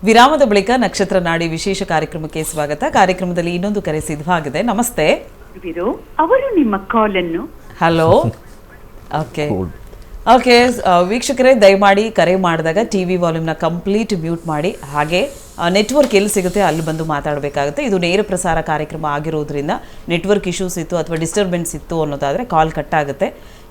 ವಿರಾಮದ ಬಳಿಕ ನಕ್ಷತ್ರ ನಾಡಿ ವಿಶೇಷ ಕಾರ್ಯಕ್ರಮಕ್ಕೆ ಸ್ವಾಗತ. ಕಾರ್ಯಕ್ರಮದಲ್ಲಿ ಇನ್ನೊಂದು ಕರೆ ಸಿದ್ಧವಾಗಿದೆ. ನಮಸ್ತೆ. ಅವರು ನಿಮ್ಮ ಕಾಲ್ ಅನ್ನು ಹಲೋ. ಓಕೆ ವೀಕ್ಷಕರೇ, ದಯಮಾಡಿ ಕರೆ ಮಾಡಿದಾಗ ಟಿವಿ ವಾಲ್ಯೂಮ್ನ ಕಂಪ್ಲೀಟ್ ಮ್ಯೂಟ್ ಮಾಡಿ, ಹಾಗೆ ನೆಟ್ವರ್ಕ್ ಎಲ್ಲಿ ಸಿಗುತ್ತೆ ಅಲ್ಲಿ ಬಂದು ಮಾತಾಡಬೇಕಾಗುತ್ತೆ. ಇದು ನೇರ ಪ್ರಸಾರ ಕಾರ್ಯಕ್ರಮ ಆಗಿರೋದ್ರಿಂದ ನೆಟ್ವರ್ಕ್ ಇಶ್ಯೂಸ್ ಇತ್ತು ಅಥವಾ ಡಿಸ್ಟರ್ಬೆನ್ಸ್ ಇತ್ತು ಅನ್ನೋದಾದರೆ ಕಾಲ್ ಕಟ್ ಆಗುತ್ತೆ.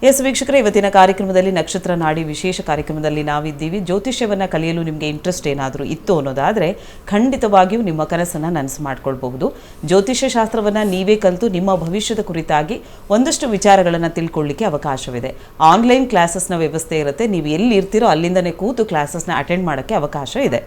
ಎಸ್ ವೀಕ್ಷಕರೇ, ಇವತ್ತಿನ ಕಾರ್ಯಕ್ರಮದಲ್ಲಿ ನಕ್ಷತ್ರ ನಾಡಿ ವಿಶೇಷ ಕಾರ್ಯಕ್ರಮದಲ್ಲಿ ನಾವಿದ್ದೀವಿ. ಜ್ಯೋತಿಷ್ಯವನ್ನು ಕಲಿಯಲು ನಿಮಗೆ ಇಂಟ್ರೆಸ್ಟ್ ಏನಾದರೂ ಇತ್ತು ಅನ್ನೋದಾದರೆ ಖಂಡಿತವಾಗಿಯೂ ನಿಮ್ಮ ಕನಸನ್ನು ನನಸು ಮಾಡ್ಕೊಳ್ಬಹುದು. ಜ್ಯೋತಿಷ್ಯ ಶಾಸ್ತ್ರವನ್ನು ನೀವೇ ಕಲಿತು ನಿಮ್ಮ ಭವಿಷ್ಯದ ಕುರಿತಾಗಿ ಒಂದಷ್ಟು ವಿಚಾರಗಳನ್ನು ತಿಳ್ಕೊಳ್ಳಿಕ್ಕೆ ಅವಕಾಶವಿದೆ. ಆನ್ಲೈನ್ ಕ್ಲಾಸಸ್ನ ವ್ಯವಸ್ಥೆ ಇರುತ್ತೆ. ನೀವು ಎಲ್ಲಿ ಇರ್ತೀರೋ ಅಲ್ಲಿಂದನೇ ಕೂತು ಕ್ಲಾಸಸ್ನ ಅಟೆಂಡ್ ಮಾಡೋಕ್ಕೆ ಅವಕಾಶ ಇದೆ.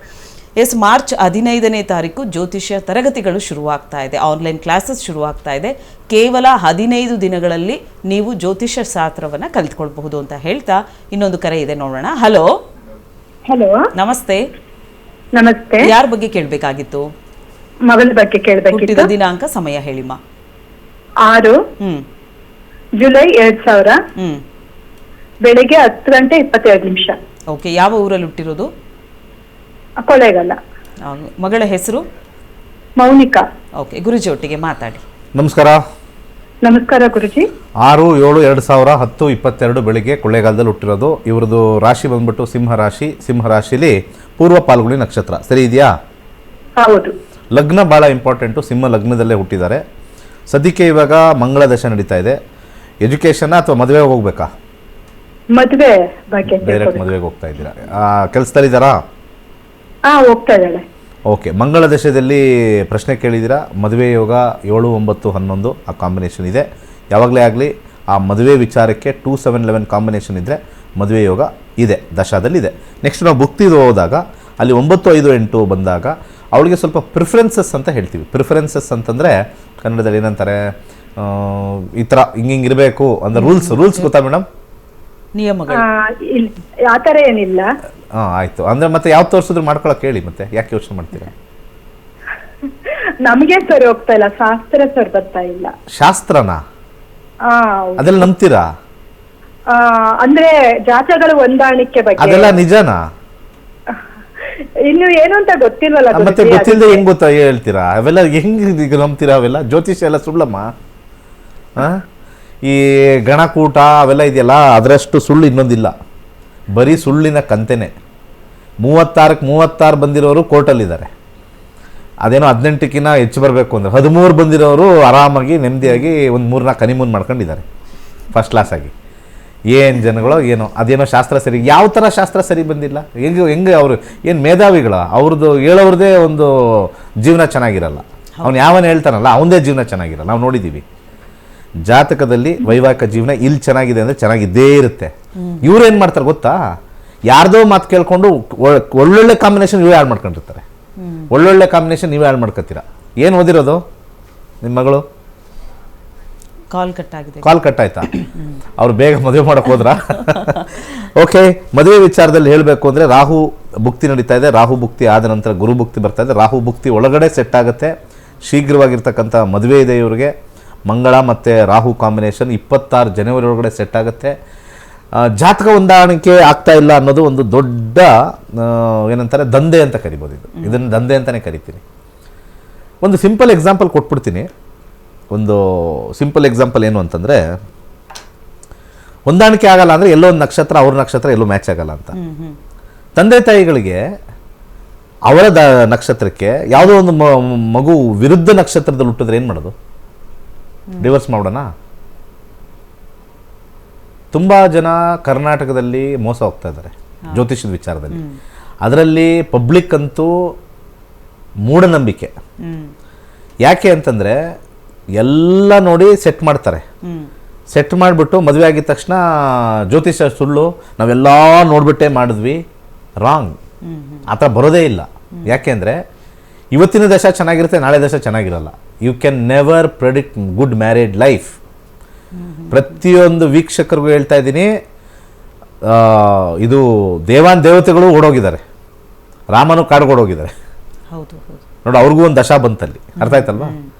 ಎಸ್, ಮಾರ್ಚ್ 15ನೇ ತಾರೀಕು ಜ್ಯೋತಿಷ್ಯ ತರಗತಿಗಳು ಶುರುವಾಗ್ತಾ ಇದೆ. ಆನ್ಲೈನ್ ಕ್ಲಾಸಸ್ ಶುರುವಾಗ್ತಾ ಇದೆ. ಕೇವಲ 15 ದಿನಗಳಲ್ಲಿ ನೀವು ಜ್ಯೋತಿಷ್ಯ ಶಾಸ್ತ್ರವನ್ನು ಕಲಿತ್ಕೊಳ್ಬಹುದು ಅಂತ ಹೇಳ್ತಾ ಇನ್ನೊಂದು ಕರೆ ಇದೆ, ನೋಡೋಣ. ಹಲೋ. ಹಲೋ, ನಮಸ್ತೆ. ನಮಸ್ತೆ. ಯಾರ ಬಗ್ಗೆ ಕೇಳಬೇಕಾಗಿತ್ತು? ಮಗಳ ಬಗ್ಗೆ ಕೇಳಬೇಕಿತ್ತು. ಹುಟ್ಟಿದ ದಿನಾಂಕ, ಸಮಯ ಹೇಳಿಮ್ಮ. 6 ಜುಲೈ 2000 ಬೆಳಿಗ್ಗೆ 10:22. ಓಕೆ, ಯಾವ ಊರಲ್ಲಿ ಹುಟ್ಟಿರೋದು? ಕೊಳ್ಳೇಗಾಲ. ಮಗಳ ಹೆಸರು? ಮೌನಿಕಾ. ಓಕೆ, ಗುರುಜಿ ಒಟ್ಟಿಗೆ ಮಾತಾಡಿ. ನಮಸ್ಕಾರ. ನಮಸ್ಕಾರ ಗುರುಜಿ. 6/7/2022 ಬೆಳಿಗ್ಗೆ ಕೊಳ್ಳೇಗಾಲದಲ್ಲಿ ಹುಟ್ಟಿರೋದು. ಇವ್ರದ್ದು ರಾಶಿ ಬಂದ್ಬಿಟ್ಟು ಸಿಂಹರಾಶಿ. ಸಿಂಹರಾಶಿಲಿ ಪೂರ್ವ ಪಾಲ್ಗುಣಿ ನಕ್ಷತ್ರ, ಸರಿ ಇದೆಯಾ? ಹೌದು. ಲಗ್ನ ಭಾಳ ಇಂಪಾರ್ಟೆಂಟು. ಸಿಂಹ ಲಗ್ನದಲ್ಲೇ ಹುಟ್ಟಿದ್ದಾರೆ. ಸದ್ಯಕ್ಕೆ ಇವಾಗ ಮಂಗಳ ದಶೆ ನಡೀತಾ ಇದೆ. ಎಜುಕೇಷನ್ ಅಥವಾ ಮದುವೆಗೆ ಹೋಗ್ಬೇಕಾ? ಮದುವೆ ಬಗ್ಗೆ. ಡೈರೆಕ್ಟ್ ಮದುವೆಗೆ ಹೋಗ್ತಾ ಇದ್ದೀರಾ? ಕೆಲಸದಲ್ಲಿದ್ದಾರಾ? ಹೋಗ್ತಾ ಇದ್ದಾಳೆ. ಓಕೆ, ಮಂಗಳ ದಶೆಯಲ್ಲಿ ಪ್ರಶ್ನೆ ಕೇಳಿದ್ದೀರಾ. ಮದುವೆ ಯೋಗ 7, 9, 11 ಆ ಕಾಂಬಿನೇಷನ್ ಇದೆ. ಯಾವಾಗಲೇ ಆಗಲಿ ಆ ಮದುವೆ ವಿಚಾರಕ್ಕೆ 2, 7, 11 ಕಾಂಬಿನೇಷನ್ ಇದ್ದರೆ ಮದುವೆ ಯೋಗ ಇದೆ, ದಶಾದಲ್ಲಿದೆ. ನೆಕ್ಸ್ಟ್ ನಾವು ಬುಕ್ತಿದು ಹೋದಾಗ ಅಲ್ಲಿ 9, 5, 8 ಬಂದಾಗ ಅವಳಿಗೆ ಸ್ವಲ್ಪ ಪ್ರಿಫರೆನ್ಸಸ್ ಅಂತ ಹೇಳ್ತೀವಿ. ಪ್ರಿಫರೆನ್ಸಸ್ ಅಂತಂದರೆ ಕನ್ನಡದಲ್ಲಿ ಏನಂತಾರೆ, ಈ ಥರ ಹಿಂಗಿರಬೇಕು ಅಂದರೆ ರೂಲ್ಸ್ ಗೊತ್ತಾ ಮೇಡಮ್? ನಿಯಮಗಳು ಆ ಥರ ಏನಿಲ್ಲ. ಆಯಿತು. ಅಂದರೆ ಮತ್ತೆ ಯಾವ ತೋರಿಸಿದ್ರು ಮಾಡ್ಕೊಳಕ್ಕೆ ಹೇಳಿ, ಮತ್ತೆ ಯಾಕೆ ಯೋಚನೆ ಮಾಡ್ತೀರಾ? ನಮಗೆ ಸರಿ ಹೋಗ್ತಾ ಇಲ್ಲ, ಶಾಸ್ತ್ರ ಸರಿ ಬರ್ತಾ ಇಲ್ಲ. ಶಾಸ್ತ್ರನಾ? ಅದೆಲ್ಲ ನಂಬ್ತೀರಾ? ಅಂದ್ರೆ ಜಾತಕಗಳ ಹೊಂದಾಣಿಕೆ ಬಗ್ಗೆ. ಅದೆಲ್ಲ ನಿಜನಾ? ಇನ್ನು ಏನು ಅಂತ ಗೊತ್ತಿಲ್ವಲ್ಲ. ಮತ್ತೆ ಗೊತ್ತಿಲ್ಲದೆ ಹೆಂಗ್ ಗೊತ್ತಾ ಹೇಳ್ತೀರಾ? ಅವೆಲ್ಲ ಹೆಂಗ್ ನಂಬ್ತೀರಾ? ಅವೆಲ್ಲ ಜ್ಯೋತಿಷ್ಯ ಎಲ್ಲ ಸುಳ್ಳಮ್ಮ. ಈ ಗಣಕೂಟ ಅವೆಲ್ಲ ಇದೆಯಲ್ಲ, ಅದರಷ್ಟು ಸುಳ್ಳು ಇನ್ನೊಂದಿಲ್ಲ. ಬರೀ ಸುಳ್ಳಿನ ಕಂತೆನೆ. 36 ಬಂದಿರೋರು ಕೋರ್ಟಲ್ಲಿದ್ದಾರೆ. ಅದೇನೋ 18ಕ್ಕಿಂತ ಹೆಚ್ಚು ಬರಬೇಕು ಅಂದರೆ 13 ಬಂದಿರೋರು ಆರಾಮಾಗಿ ನೆಮ್ಮದಿಯಾಗಿ ಒಂದು 3-4 ಹನಿಮೂನ್ ಮಾಡ್ಕೊಂಡಿದ್ದಾರೆ ಫಸ್ಟ್ ಕ್ಲಾಸಾಗಿ. ಏನು ಜನಗಳು ಏನೋ ಅದೇನೋ ಶಾಸ್ತ್ರ ಸರಿ. ಯಾವ ಥರ ಶಾಸ್ತ್ರ ಸರಿ ಬಂದಿಲ್ಲ? ಹೆಂಗೆ ಅವರು ಏನು ಮೇಧಾವಿಗಳ? ಅವ್ರದ್ದು ಹೇಳೋರದೇ ಒಂದು ಜೀವನ ಚೆನ್ನಾಗಿರಲ್ಲ. ಅವ್ನು ಯಾವನು ಹೇಳ್ತಾನಲ್ಲ ಅವನದೇ ಜೀವನ ಚೆನ್ನಾಗಿರಲ್ಲ. ನಾವು ನೋಡಿದ್ದೀವಿ ಜಾತಕದಲ್ಲಿ ವೈವಾಹಿಕ ಜೀವನ ಇಲ್ಲಿ ಚೆನ್ನಾಗಿದೆ ಅಂದರೆ ಚೆನ್ನಾಗಿದ್ದೇ ಇರುತ್ತೆ. ಇವ್ರೇನು ಮಾಡ್ತಾರೆ ಗೊತ್ತಾ? ಯಾರ್ದೋ ಮಾತು ಕೇಳ್ಕೊಂಡು ಒಳ್ಳೊಳ್ಳೆ ಕಾಂಬಿನೇಷನ್ ಇವೇ ಹಾಳು ಮಾಡ್ಕೊಂಡಿರ್ತಾರೆ. ಒಳ್ಳೊಳ್ಳೆ ಕಾಂಬಿನೇಷನ್ ನೀವೇ ಹಾಳು ಮಾಡ್ಕೊತೀರಾ. ಏನು ಓದಿರೋದು ನಿಮ್ಮ ಮಗಳು? ಕಾಲ್ ಕಟ್ ಆಯ್ತಾ? ಅವ್ರು ಬೇಗ ಮದುವೆ ಮಾಡೋಕೆ ಹೋದ್ರ? ಓಕೆ, ಮದುವೆ ವಿಚಾರದಲ್ಲಿ ಹೇಳಬೇಕು ಅಂದರೆ ರಾಹು ಭುಕ್ತಿ ನಡೀತಾ ಇದೆ. ರಾಹು ಭುಕ್ತಿ ಆದ ನಂತರ ಗುರು ಭುಕ್ತಿ ಬರ್ತಾ ಇದೆ. ರಾಹು ಭುಕ್ತಿ ಒಳಗಡೆ ಸೆಟ್ ಆಗುತ್ತೆ. ಶೀಘ್ರವಾಗಿರ್ತಕ್ಕಂಥ ಮದುವೆ ಇದೆ ಇವ್ರಿಗೆ. ಮಂಗಳ ಮತ್ತು ರಾಹು ಕಾಂಬಿನೇಷನ್ 26 ಜನವರಿ ಒಳಗಡೆ ಸೆಟ್ ಆಗುತ್ತೆ. ಜಾತಕ ಹೊಂದಾಣಿಕೆ ಆಗ್ತಾ ಇಲ್ಲ ಅನ್ನೋದು ಒಂದು ದೊಡ್ಡ ಏನಂತಾರೆ ದಂಧೆ ಅಂತ ಕರಿಬೋದು. ಇದನ್ನು ದಂಧೆ ಅಂತಲೇ ಕರಿತೀನಿ. ಒಂದು ಸಿಂಪಲ್ ಎಕ್ಸಾಂಪಲ್ ಕೊಟ್ಬಿಡ್ತೀನಿ. ಒಂದು ಸಿಂಪಲ್ ಎಕ್ಸಾಂಪಲ್ ಏನು ಅಂತಂದರೆ, ಹೊಂದಾಣಿಕೆ ಆಗಲ್ಲ ಅಂದರೆ ಎಲ್ಲೋ ಒಂದು ನಕ್ಷತ್ರ ಅವ್ರ ನಕ್ಷತ್ರ ಎಲ್ಲೋ ಮ್ಯಾಚ್ ಆಗಲ್ಲ ಅಂತ. ತಂದೆ ತಾಯಿಗಳಿಗೆ ಅವರ ನಕ್ಷತ್ರಕ್ಕೆ ಯಾವುದೋ ಒಂದು ಮಗು ವಿರುದ್ಧ ನಕ್ಷತ್ರದಲ್ಲಿ ಹುಟ್ಟಿದ್ರೆ ಏನು ಮಾಡೋದು? ಡಿವೋರ್ಸ್ ಮಾಡೋಣ? ತುಂಬ ಜನ ಕರ್ನಾಟಕದಲ್ಲಿ ಮೋಸ ಹೋಗ್ತಾ ಇದ್ದಾರೆ ಜ್ಯೋತಿಷ್ಯದ ವಿಚಾರದಲ್ಲಿ. ಅದರಲ್ಲಿ ಪಬ್ಲಿಕ್ ಅಂತೂ ಮೂಢನಂಬಿಕೆ. ಯಾಕೆ ಅಂತಂದರೆ ಎಲ್ಲ ನೋಡಿ ಸೆಟ್ ಮಾಡ್ತಾರೆ. ಸೆಟ್ ಮಾಡಿಬಿಟ್ಟು ಮದುವೆ ಆಗಿದ ತಕ್ಷಣ ಜ್ಯೋತಿಷ್ಯ ಸುಳ್ಳು, ನಾವೆಲ್ಲ ನೋಡ್ಬಿಟ್ಟೇ ಮಾಡಿದ್ವಿ. ರಾಂಗ್. ಆ ಥರ ಬರೋದೇ ಇಲ್ಲ. ಯಾಕೆ ಅಂದರೆ ಇವತ್ತಿನ ದಶ ಚೆನ್ನಾಗಿರುತ್ತೆ, ನಾಳೆ ದಶ ಚೆನ್ನಾಗಿರಲ್ಲ. You can never predict good married life. ಪ್ರತಿಯೊಂದು ವೀಕ್ಷಕರಿಗೂ ಹೇಳ್ತಾ ಇದ್ದೀನಿ, ಇದು ದೇವತೆಗಳು ಓಡೋಗಿದ್ದಾರೆ, ರಾಮನು ಕಾಡ್ಗೋಡೋಗಿದ್ದಾರೆ ನೋಡಿ. ಅವ್ರಿಗೂ ಒಂದು ದಶಾ ಬಂತಲ್ಲಿ, ಅರ್ಥ ಆಯ್ತಲ್ವಾ?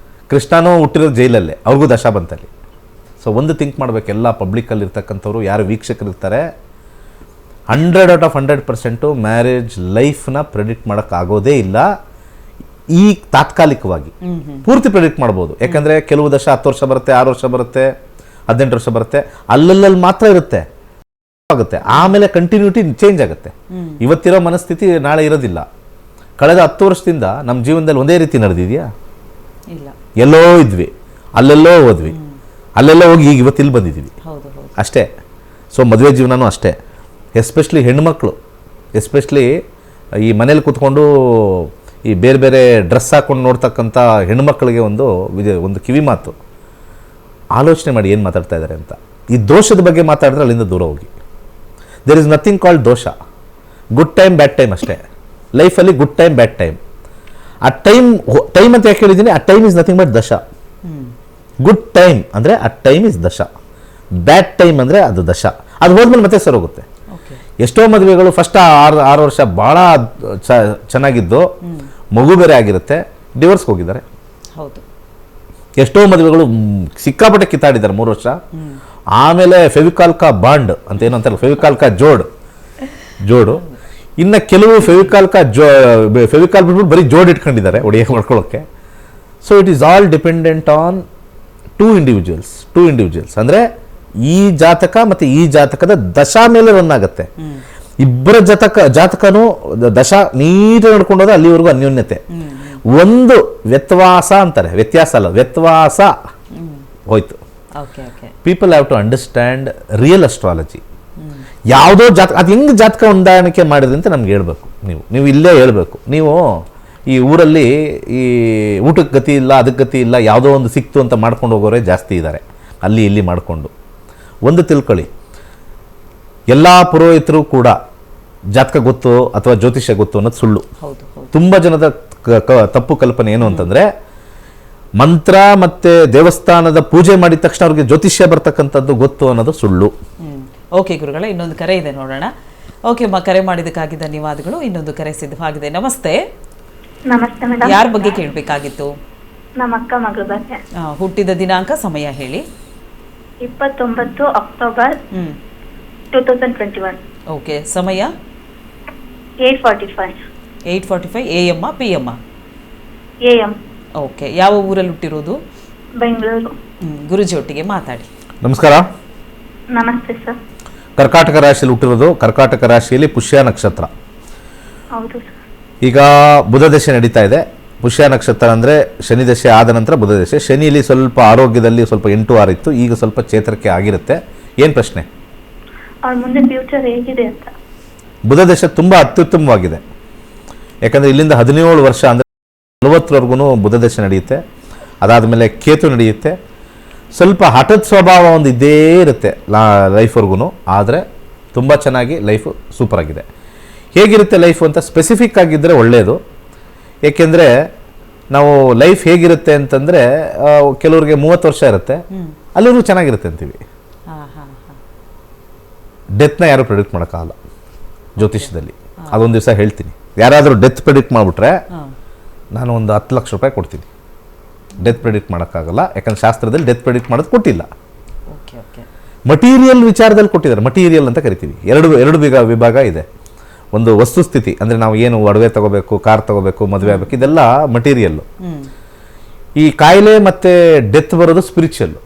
ಕೃಷ್ಣನೂ ಹುಟ್ಟಿರೋದು ಜೈಲಲ್ಲೇ, ಅವ್ರಿಗೂ ದಶಾ ಬಂತಲ್ಲಿ. ಸೊ ಒಂದು ಥಿಂಕ್ ಮಾಡಬೇಕು ಎಲ್ಲ ಪಬ್ಲಿಕ್ಕಲ್ಲಿ ಇರ್ತಕ್ಕಂಥವ್ರು, ಯಾರು ವೀಕ್ಷಕರಿರ್ತಾರೆ, 100/100% ಮ್ಯಾರೇಜ್ ಲೈಫ್ನ ಪ್ರೆಡಿಕ್ಟ್ ಮಾಡೋಕ್ಕಾಗೋದೇ ಇಲ್ಲ. ಈ ತಾತ್ಕಾಲಿಕವಾಗಿ ಪೂರ್ತಿ ಪ್ರೆಡಿಕ್ಟ್ ಮಾಡ್ಬೋದು, ಯಾಕಂದರೆ ಕೆಲವು ದಶ 10 ವರ್ಷ ಬರುತ್ತೆ, 6 ವರ್ಷ ಬರುತ್ತೆ, 18 ವರ್ಷ ಬರುತ್ತೆ, ಅಲ್ಲಲ್ಲಿ ಮಾತ್ರ ಇರುತ್ತೆ ಆಗುತ್ತೆ. ಆಮೇಲೆ ಕಂಟಿನ್ಯೂಟಿ ಚೇಂಜ್ ಆಗುತ್ತೆ. ಇವತ್ತಿರೋ ಮನಸ್ಥಿತಿ ನಾಳೆ ಇರೋದಿಲ್ಲ. ಕಳೆದ 10 ವರ್ಷದಿಂದ ನಮ್ಮ ಜೀವನದಲ್ಲಿ ಒಂದೇ ರೀತಿ ನಡೆದಿದೆಯಾ? ಇಲ್ಲ. ಎಲ್ಲೋ ಇದ್ವಿ, ಅಲ್ಲೆಲ್ಲೋ ಹೋದ್ವಿ, ಅಲ್ಲೆಲ್ಲೋ ಹೋಗಿ ಈಗ ಇವತ್ತಿಲ್ಲಿ ಬಂದಿದ್ದೀವಿ ಅಷ್ಟೇ. ಸೊ ಮದುವೆ ಜೀವನನೂ ಅಷ್ಟೇ. ಎಸ್ಪೆಷಲಿ ಹೆಣ್ಮಕ್ಳು, ಎಸ್ಪೆಷಲಿ ಈ ಮನೇಲಿ ಕೂತ್ಕೊಂಡು ಈ ಬೇರೆ ಬೇರೆ ಡ್ರೆಸ್ ಹಾಕೊಂಡು ನೋಡ್ತಕ್ಕಂಥ ಹೆಣ್ಮಕ್ಳಿಗೆ ಒಂದು ಕಿವಿ ಮಾತು, ಆಲೋಚನೆ ಮಾಡಿ ಏನು ಮಾತಾಡ್ತಾ ಇದ್ದಾರೆ ಅಂತ. ಈ ದೋಷದ ಬಗ್ಗೆ ಮಾತಾಡಿದ್ರೆ ಅಲ್ಲಿಂದ ದೂರ ಹೋಗಿ. ದೇರ್ ಇಸ್ ನಥಿಂಗ್ ಕಾಲ್ಡ್ ದೋಷ. ಗುಡ್ ಟೈಮ್ ಬ್ಯಾಡ್ ಟೈಮ್ ಅಷ್ಟೇ ಲೈಫಲ್ಲಿ. Good time bad time. ಆ ಟೈಮ್ ಅಂತ ಯಾಕೆ ಹೇಳಿದ್ದೀನಿ? ಆ ಟೈಮ್ ಇಸ್ ನಥಿಂಗ್ ಬಟ್ ದಶ. ಗುಡ್ ಟೈಮ್ ಅಂದರೆ ಆ ಟೈಮ್ ಇಸ್ ದಶ, ಬ್ಯಾಡ್ ಟೈಮ್ ಅಂದರೆ ಅದು ದಶ. ಅದು ಹೋದ್ಮೇಲೆ ಮತ್ತೆ ಸರ್ ಹೋಗುತ್ತೆ. ಎಷ್ಟೋ ಮದುವೆಗಳು ಫಸ್ಟ್ 6 ವರ್ಷ ಭಾಳ ಚೆನ್ನಾಗಿದ್ದು, ಮಗು ಬೇರೆ ಆಗಿರುತ್ತೆ, ಡಿವೋರ್ಸ್ಗೆ ಹೋಗಿದ್ದಾರೆ. ಹೌದು. ಎಷ್ಟೋ ಮದುವೆಗಳು ಸಿಕ್ಕಾಪಟ್ಟೆ ಕಿತ್ತಾಡಿದ್ದಾರೆ 3 ವರ್ಷ. ಆಮೇಲೆ ಫೆವಿಕಾಲ್ಕಾ ಬಾಂಡ್ ಅಂತ ಏನೋ ಅಂತಾರೆ, ಫೆವಿಕಾಲ್ಕಾ ಜೋಡು. ಇನ್ನು ಕೆಲವು ಫೆವಿಕಾಲ್ ಬಿಟ್ಬಿಟ್ಟು ಬರೀ ಜೋಡ್ ಇಟ್ಕೊಂಡಿದ್ದಾರೆ ಒಡೆಯ ಮಾಡ್ಕೊಳ್ಳೋಕ್ಕೆ. So it is all dependent on two individuals. ಅಂದರೆ ಈ ಜಾತಕ ಮತ್ತು ಈ ಜಾತಕದ ದಶಾ ಮೇಲೆ ರನ್ ಆಗುತ್ತೆ. ಇಬ್ಬರ ಜಾತಕನೂ ದಶಾ ನೀಟಾಗಿ ನಡ್ಕೊಂಡೋದ್ರೆ ಅಲ್ಲಿವರೆಗೂ ಅನ್ಯೋನ್ಯತೆ. ಒಂದು ವ್ಯತ್ಯಾಸ ಅಂತಾರೆ, ವ್ಯತ್ಯಾಸ ಅಲ್ಲ, ವ್ಯತ್ಯಾಸ ಹೋಯ್ತು. People have to understand real astrology. ಯಾವುದೋ ಜಾತಕ, ಅದು ಹೆಂಗೆ ಜಾತಕ ಹೊಂದಾಣಿಕೆ ಮಾಡಿದ್ರಿ ಅಂತ ನಮ್ಗೆ ಹೇಳ್ಬೇಕು. ನೀವು ಇಲ್ಲೇ ಹೇಳ್ಬೇಕು. ನೀವು ಈ ಊರಲ್ಲಿ ಈ ಊಟಕ್ಕೆ ಗತಿ ಇಲ್ಲ, ಅದಕ್ಕೆ ಗತಿ ಇಲ್ಲ, ಯಾವುದೋ ಒಂದು ಸಿಕ್ತು ಅಂತ ಮಾಡ್ಕೊಂಡು ಹೋಗೋರೇ ಜಾಸ್ತಿ ಇದ್ದಾರೆ, ಅಲ್ಲಿ ಇಲ್ಲಿ ಮಾಡಿಕೊಂಡು. ಒಂದು ತಿಳ್ಕೊಳ್ಳಿ, ಎಲ್ಲ ಪುರೋಹಿತರು ಕೂಡ ಜಾತಕ ಗೊತ್ತು ಅಥವಾ ಜ್ಯೋತಿಷ್ಯ ಗೊತ್ತು ಅನ್ನೋದು ಸುಳ್ಳು. ತುಂಬ ಜನದ ತಪ್ಪು ಕಲ್ಪನೆ ಏನು ಅಂತಂದರೆ, ಮಂತ್ರ ಮತ್ತು ದೇವಸ್ಥಾನದ ಪೂಜೆ ಮಾಡಿದ ತಕ್ಷಣ ಅವ್ರಿಗೆ ಜ್ಯೋತಿಷ್ಯ ಬರ್ತಕ್ಕಂಥದ್ದು ಗೊತ್ತು ಅನ್ನೋದು ಸುಳ್ಳು. ಓಕೆ ಗುರುಗಳೇ, ಇನ್ನೊಂದು ಕರೆ ಇದೆ ನೋಡೋಣ. ಓಕೆ ಕರೆ ಮಾಡಿದ್ದಕ್ಕಾಗಿ ಧನ್ಯವಾದಗಳು. ಇನ್ನೊಂದು ಕರೆ ಸಿದ್ಧವಾಗಿದೆ. ನಮಸ್ತೆ. ನಮಸ್ತೆ ಮೇಡಮ್. ಯಾರ ಬಗ್ಗೆ ಕೇಳಬೇಕಾಗಿತ್ತು? ನಮ್ಮ ಅಕ್ಕ ಮಗಳ ಬಗ್ಗೆ. ಹುಟ್ಟಿದ ದಿನಾಂಕ, ಸಮಯ ಹೇಳಿ. 29 ಅಕ್ಟೋಬರ್ 2021. ಓಕೆ, ಸಮಯ 8:45 8:45 AM PM? AM. ಓಕೆ, ಯಾವ ಊರಲ್ಲಿ ಹುಟ್ಟಿರೋದು? ಬೆಂಗಳೂರು. ಗುರುಜಿ ಒಟ್ಟಿಗೆ ಮಾತಾಡಿ. ನಮಸ್ಕಾರ. ನಮಸ್ತೆ ಸರ್. ಕರ್ಕಾಟಕ ರಾಶಿಯಲ್ಲಿ ಹುಟ್ಟಿರೋದು. ಕರ್ಕಾಟಕ ರಾಶಿಯಲ್ಲಿ ಪುಷ್ಯ ನಕ್ಷತ್ರ. ಹೌದು ಸರ್. ಈಗ ಬುಧ ದಶೆ ನಡೀತಾ ಇದೆ. ಪುಷ್ಯ ನಕ್ಷತ್ರ ಅಂದರೆ ಶನಿ ದಶೆ ಆದ ನಂತರ ಬುಧ ದಶೆ. ಶನಿಯಲ್ಲಿ ಸ್ವಲ್ಪ ಆರೋಗ್ಯದಲ್ಲಿ ಸ್ವಲ್ಪ 8-6 ಇತ್ತು, ಈಗ ಸ್ವಲ್ಪ ಚೇತರಿಕೆ ಆಗಿರುತ್ತೆ. ಏನು ಪ್ರಶ್ನೆ? ಅವ್ರ ಮುಂದೆ ಫ್ಯೂಚರ್ ಹೇಗಿದೆ ಅಂತ. ಬುಧ ದಶೆ ತುಂಬ ಅತ್ಯುತ್ತಮವಾಗಿದೆ. ಯಾಕಂದರೆ ಇಲ್ಲಿಂದ 17 ವರ್ಷ ಅಂದರೆ 40ವರೆಗೂ ಬುಧ ದಶೆ ನಡೆಯುತ್ತೆ. ಅದಾದಮೇಲೆ ಕೇತು ನಡೆಯುತ್ತೆ. ಸ್ವಲ್ಪ ಹಠದ ಸ್ವಭಾವ ಒಂದು ಇದ್ದೇ ಇರುತ್ತೆ ಲೈಫ್ವರೆಗೂ, ಆದರೆ ತುಂಬ ಚೆನ್ನಾಗಿ ಲೈಫು ಸೂಪರಾಗಿದೆ. ಹೇಗಿರುತ್ತೆ ಲೈಫು ಅಂತ ಸ್ಪೆಸಿಫಿಕ್ ಆಗಿದ್ದರೆ ಒಳ್ಳೆಯದು. ಏಕೆಂದರೆ ನಾವು ಲೈಫ್ ಹೇಗಿರುತ್ತೆ ಅಂತಂದರೆ, ಕೆಲವ್ರಿಗೆ 30 ವರ್ಷ ಇರುತ್ತೆ, ಅಲ್ಲಿವರೆಗೂ ಚೆನ್ನಾಗಿರುತ್ತೆ ಅಂತೀವಿ. ಡೆತ್ನ ಯಾರು ಪ್ರೆಡಿಕ್ಟ್ ಮಾಡೋಕ್ಕಾಗಲ್ಲ ಜ್ಯೋತಿಷ್ಯದಲ್ಲಿ. ಅದೊಂದು ದಿವಸ ಹೇಳ್ತೀನಿ. ಯಾರಾದರೂ ಡೆತ್ ಪ್ರೆಡಿಕ್ಟ್ ಮಾಡಿಬಿಟ್ರೆ ನಾನು ಒಂದು 10 ಲಕ್ಷ ರೂಪಾಯಿ ಕೊಡ್ತೀನಿ. ಡೆತ್ ಪ್ರೆಡಿಕ್ಟ್ ಮಾಡೋಕ್ಕಾಗಲ್ಲ, ಯಾಕಂದ್ರೆ ಶಾಸ್ತ್ರದಲ್ಲಿ ಡೆತ್ ಪ್ರೆಡಿಕ್ಟ್ ಮಾಡೋದು ಕೊಟ್ಟಿಲ್ಲ. ಮಟೀರಿಯಲ್ ವಿಚಾರದಲ್ಲಿ ಕೊಟ್ಟಿದ್ದಾರೆ. ಮಟೀರಿಯಲ್ ಅಂತ ಕರಿತೀವಿ. ಎರಡು ವಿಭಾಗ ಇದೆ. ಒಂದು ವಸ್ತುಸ್ಥಿತಿ, ಅಂದರೆ ನಾವು ಏನು ಒಡವೆ ತಗೋಬೇಕು, ಕಾರ್ ತಗೋಬೇಕು, ಮದುವೆ ಆಗಬೇಕು, ಇದೆಲ್ಲ ಮಟೀರಿಯಲ್ಲು. ಈ ಕಾಯಿಲೆ ಮತ್ತು ಡೆತ್ ಬರೋದು ಸ್ಪಿರಿಚುವಲ್ಲು.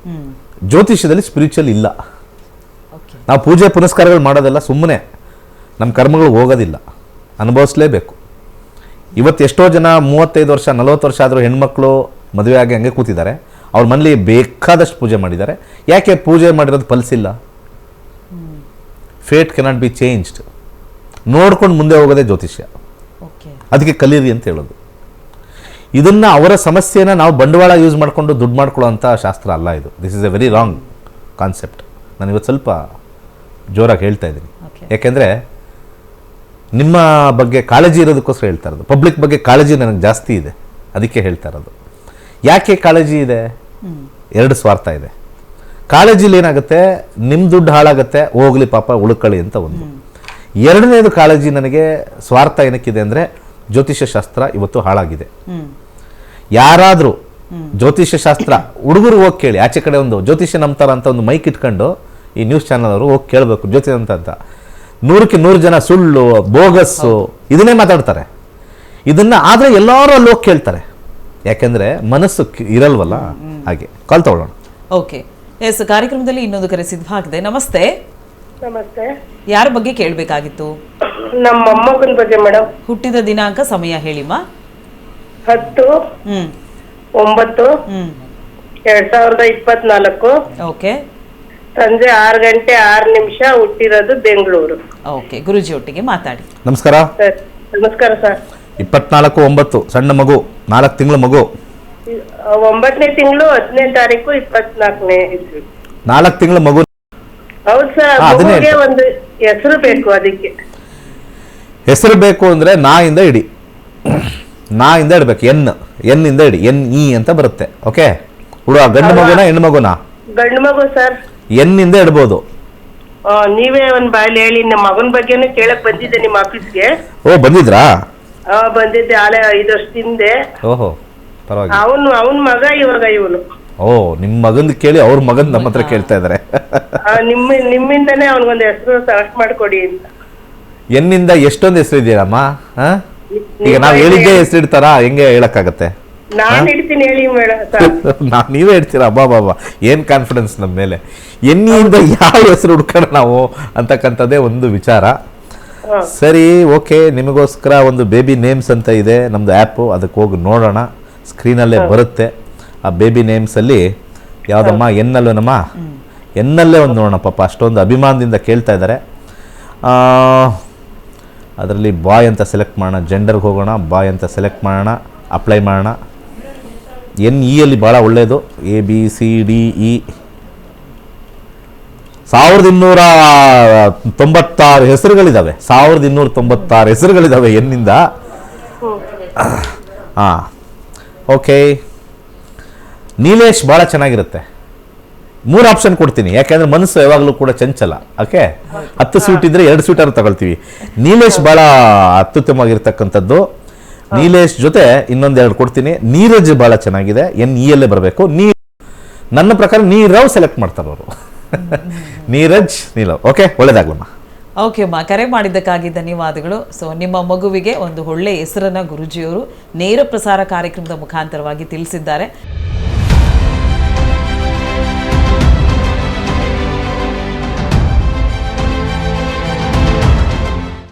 ಜ್ಯೋತಿಷ್ಯದಲ್ಲಿ ಸ್ಪಿರಿಚುವಲ್ ಇಲ್ಲ. ನಾವು ಪೂಜೆ ಪುನಸ್ಕಾರಗಳು ಮಾಡೋದೆಲ್ಲ ಸುಮ್ಮನೆ, ನಮ್ಮ ಕರ್ಮಗಳು ಹೋಗೋದಿಲ್ಲ, ಅನುಭವಿಸ್ಲೇಬೇಕು. ಇವತ್ತು ಎಷ್ಟೋ ಜನ 35 ವರ್ಷ 40 ವರ್ಷ ಆದರೂ ಹೆಣ್ಮಕ್ಳು ಮದುವೆ ಆಗಿ ಹಂಗೆ ಕೂತಿದ್ದಾರೆ. ಅವ್ರ ಮನೇಲಿ ಬೇಕಾದಷ್ಟು ಪೂಜೆ ಮಾಡಿದ್ದಾರೆ. ಯಾಕೆ ಪೂಜೆ ಮಾಡಿರೋದು ಫಲಿಸಿಲ್ಲ? Fate cannot be changed. ನೋಡ್ಕೊಂಡು ಮುಂದೆ ಹೋಗೋದೇ ಜ್ಯೋತಿಷ್ಯ. ಅದಕ್ಕೆ ಕಲೀರಿ ಅಂತ ಹೇಳೋದು. ಇದನ್ನು ಅವರ ಸಮಸ್ಯೆನ ನಾವು ಬಂಡವಾಳ ಯೂಸ್ ಮಾಡಿಕೊಂಡು ದುಡ್ಡು ಮಾಡ್ಕೊಳ್ಳೋ ಅಂಥ ಶಾಸ್ತ್ರ ಅಲ್ಲ ಇದು. This is A very wrong concept. ನಾನು ಇವತ್ತು ಸ್ವಲ್ಪ ಜೋರಾಗಿ ಹೇಳ್ತಾ ಇದ್ದೀನಿ. ಯಾಕೆಂದರೆ ನಿಮ್ಮ ಬಗ್ಗೆ ಕಾಳಜಿ ಇರೋದಕ್ಕೋಸ್ಕರ ಹೇಳ್ತಾ ಇರೋದು. ಪಬ್ಲಿಕ್ ಬಗ್ಗೆ ಕಾಳಜಿ ನನಗೆ ಜಾಸ್ತಿ ಇದೆ, ಅದಕ್ಕೆ ಹೇಳ್ತಾ ಇರೋದು. ಯಾಕೆ ಕಾಳಜಿ ಇದೆ? 2 ಸ್ವಾರ್ಥ ಇದೆ. ಕಾಳಜಿಲಿ ಏನಾಗುತ್ತೆ, ನಿಮ್ಮ ದುಡ್ಡು ಹಾಳಾಗುತ್ತೆ, ಹೋಗ್ಲಿ ಪಾಪ ಉಳ್ಕೊಳ್ಳಿ ಅಂತ ಒಂದು. ಎರಡನೇದು ಕಾಳಜಿ ನನಗೆ ಸ್ವಾರ್ಥ ಏನಕ್ಕಿದೆ ಅಂದರೆ, ಜ್ಯೋತಿಷ್ಯ ಶಾಸ್ತ್ರ ಇವತ್ತು ಹಾಳಾಗಿದೆ. ಯಾರಾದರೂ ಜ್ಯೋತಿಷ್ಯ ಶಾಸ್ತ್ರ ಹುಡುಗರು ಹೋಗಿ ಕೇಳಿ, ಆಚೆ ಕಡೆ ಒಂದು ಜ್ಯೋತಿಷ್ಯ ನಂಬ್ತಾರ ಅಂತ ಒಂದು ಮೈಕ್ ಇಟ್ಕೊಂಡು ಈ ನ್ಯೂಸ್ ಚಾನಲ್ ಅವರು ಹೋಗಿ ಕೇಳಬೇಕು ಜ್ಯೋತಿಷ ಅಂತ. 100ಕ್ಕೆ 100 ಜನ ಸುಳ್ಳು ಬೋಗಸ್ಸು ಇದನ್ನೇ ಮಾತಾಡ್ತಾರೆ. ಇದನ್ನ ಆದ್ರೆ ಎಲ್ಲರೂ ಅಲ್ಲಿ ಹೋಗಿ ಕೇಳ್ತಾರೆ, ಯಾಕೆಂದ್ರೆ ಮನಸ್ಸು ಇರಲ್ವಲ್ಲ. ಹಾಗೆ ಕಾಲ್ ತಗೊಳ್ಳೋಣ. ಓಕೆ, ಎಸ್, ಕಾರ್ಯಕ್ರಮದಲ್ಲಿ ಇನ್ನೊಂದು ಕರೆ ಸಿದ್ಧವಾಗಿದೆ. ನಮಸ್ತೆ. ನಮಸ್ತೆ. ಯಾರ ಬಗ್ಗೆ ಕೇಳಬೇಕಾಗಿತ್ತು? ನಮ್ಮ ಮೊಮ್ಮಗನ ಬಗ್ಗೆ ಮೇಡಮ್. ಹುಟ್ಟಿದ ದಿನಾಂಕ, ಸಮಯ ಹೇಳಿಮ್ಮ. 10/9/2024. ಓಕೆ, ಸಂಜೆ 6:06 ಹುಟ್ಟಿರೋದು ಬೆಂಗಳೂರು. ಓಕೆ, ಗುರುಜಿ ಒಟ್ಟಿಗೆ ಮಾತಾಡಿ. ನಮಸ್ಕಾರ ಸರ್ ನಮಸ್ಕಾರ ಸರ್. 24/9 ಸಣ್ಣ ಮಗು, 4 ತಿಂಗಳ ಮಗು. 9ನೇ ತಿಂಗಳು 10ನೇ ತಾರೀಕು 24ನೇ ಇಸ್ವಿ. 4 ತಿಂಗಳ ಮಗು. ಹೌದು ಸರ್. ಅದನ್ನೇ ಮಗುಗೆ ಒಂದು ಹೆಸರು ಬೇಕು. ಅದಕ್ಕೆ ಹೆಸರು ಬೇಕು ಅಂದ್ರೆ ನಾ ಇಂದ ಇಡಿ, ನಾ ಇಂದ ಇಡ್ಬೇಕು. ಎನ್ ಇಂದ ಇಡಿ, NE ಅಂತ ಬರುತ್ತೆ. ಓಕೆ, ಹುಡುಗ ಗಂಡು ಮಗುನ ಹೆಣ್ಣು ಮಗುನ? ಗಂಡು ಮಗು ಸರ್. ಎನ್ ಇಂದ ಇಡ್ಬೋದು. ನೀವೇ ಒಂದ್ ಬಾಯಲ್ಲಿ ಹೇಳಿ. ನಮ್ಮ ಮಗನ ಬಗ್ಗೆನೂ ಕೇಳಕ್ ಬಂದಿದ್ದೆ ನಿಮ್ಮ ಆಫೀಸ್ಗೆ. ಓ, ಬಂದಿದ್ರಾ? ಬಂದಿದ್ದೆ ಆಲೆ 5 ವರ್ಷದ ಹಿಂದೆ. ಓಹೋ, ಪರವಾಗಿಲ್ಲ. ಅವನ್ ಮಗ ಇವಾಗ ಇವನು. ಓ, ನಿಮ್ಮ ಮಗಂದು ಕೇಳಿ ಅವ್ರ ಮಗನ್ ನಮ್ಮ ಹತ್ರ ಕೇಳ್ತಾ ಇದಾರೆ. ನಿಮ್ಮಿಂದಾನೇ ಅವನಿಗೊಂದು ಹೆಸರು ಸೆಲೆಕ್ಟ್ ಮಾಡ್ಕೊಡಿ ಅಂತ. ಎನ್ನಿಂದ ಎಷ್ಟೊಂದು ಹೆಸರು ಇದೆಯಮ್ಮ? ಈಗ ನಾವ್ ಹೇಳಿದ್ದೆ ಹೆಸರು ಇಡ್ತಾರಾ? ಹೆಂಗೆ ಹೇಳಕ್ಕಾಗತ್ತೆ? ನಾನ್ ಇಡ್ತೀನಿ ಹೇಳಿ ಮೇಡಮ್ ಸರ್. ನೀವೇ ಇಡ್ತೀರಾ? ಅಬ್ಬಾ, ಏನ್ ಕಾನ್ಫಿಡೆನ್ಸ್ ನಮ್ಮ ಮೇಲೆ. ಎನ್ನಿಯಿಂದ ಯಾವ ಹೆಸರು ಹುಡ್ಕೋಣ ನಾವು ಅಂತಕ್ಕಂಥದ್ದೇ ಒಂದು ವಿಚಾರ. ಸರಿ, ಓಕೆ, ನಿಮಗೋಸ್ಕರ ಒಂದು ಬೇಬಿ ನೇಮ್ಸ್ ಅಂತ ಇದೆ ನಮ್ದು ಆ್ಯಪು, ಅದಕ್ಕೆ ಹೋಗಿ ನೋಡೋಣ. ಸ್ಕ್ರೀನಲ್ಲೇ ಬರುತ್ತೆ. ಆ ಬೇಬಿ ನೇಮ್ಸಲ್ಲಿ ಯಾವುದಮ್ಮ? ಎನ್ನಲ್ವೇನಮ್ಮ? ಎನ್ನಲ್ಲೇ ಒಂದು ನೋಡೋಣ. ಪಾಪ ಅಷ್ಟೊಂದು ಅಭಿಮಾನದಿಂದ ಕೇಳ್ತಾ ಇದ್ದಾರೆ. ಅದರಲ್ಲಿ ಬಾಯ್ ಅಂತ ಸೆಲೆಕ್ಟ್ ಮಾಡೋಣ. ಜೆಂಡರ್ಗೆ ಹೋಗೋಣ, ಬಾಯ್ ಅಂತ ಸೆಲೆಕ್ಟ್ ಮಾಡೋಣ, ಅಪ್ಲೈ ಮಾಡೋಣ. NE ಅಲ್ಲಿ ಭಾಳ ಒಳ್ಳೆಯದು. ABCDE 1296 ಹೆಸರುಗಳಿದ್ದಾವೆ. 1296 ಹೆಸರುಗಳಿದ್ದಾವೆ ಎನ್ನಿಂದ. ಹಾಂ, ಓಕೆ. ನೀಲೇಶ್ ಭಾಳ ಚೆನ್ನಾಗಿರುತ್ತೆ. 3 ಆಪ್ಷನ್ ಕೊಡ್ತೀನಿ, ಯಾಕೆಂದ್ರೆ ಮನಸ್ಸು ಯಾವಾಗಲೂ ಕೂಡ ಚಂಚಲ. ಓಕೆ, 10 ಸ್ವೀಟ್ ಇದ್ರೆ 2 ಸ್ವೀಟರ್ ತಗೊಳ್ತೀವಿ. ನೀಲೇಶ್ ಭಾಳ ಅತ್ಯುತ್ತಮವಾಗಿರ್ತಕ್ಕಂಥದ್ದು. ನೀಲೇಶ್ ಜೊತೆ ಇನ್ನೊಂದು 2 ಕೊಡ್ತೀನಿ. ನೀರಜ್ ಭಾಳ ಚೆನ್ನಾಗಿದೆ. NE ಅಲ್ಲೇ ಬರಬೇಕು. ನನ್ನ ಪ್ರಕಾರ ನೀರವ್ ಸೆಲೆಕ್ಟ್ ಮಾಡ್ತಾರೆ ಅವರು. ನೀರಜ್, ನೀಲವ್. ಓಕೆ, ಒಳ್ಳೇದಾಗ್ಲಮ್ಮ. ಓಕೆ ಅಮ್ಮ, ಕರೆ ಮಾಡಿದ್ದಕ್ಕಾಗಿ ಧನ್ಯವಾದಗಳು. ಸೊ ನಿಮ್ಮ ಮಗುವಿಗೆ ಒಂದು ಒಳ್ಳೆ ಹೆಸರನ್ನ ಗುರುಜಿಯವರು ನೇರ ಪ್ರಸಾರ ಕಾರ್ಯಕ್ರಮದ ಮುಖಾಂತರವಾಗಿ ತಿಳಿಸಿದ್ದಾರೆ.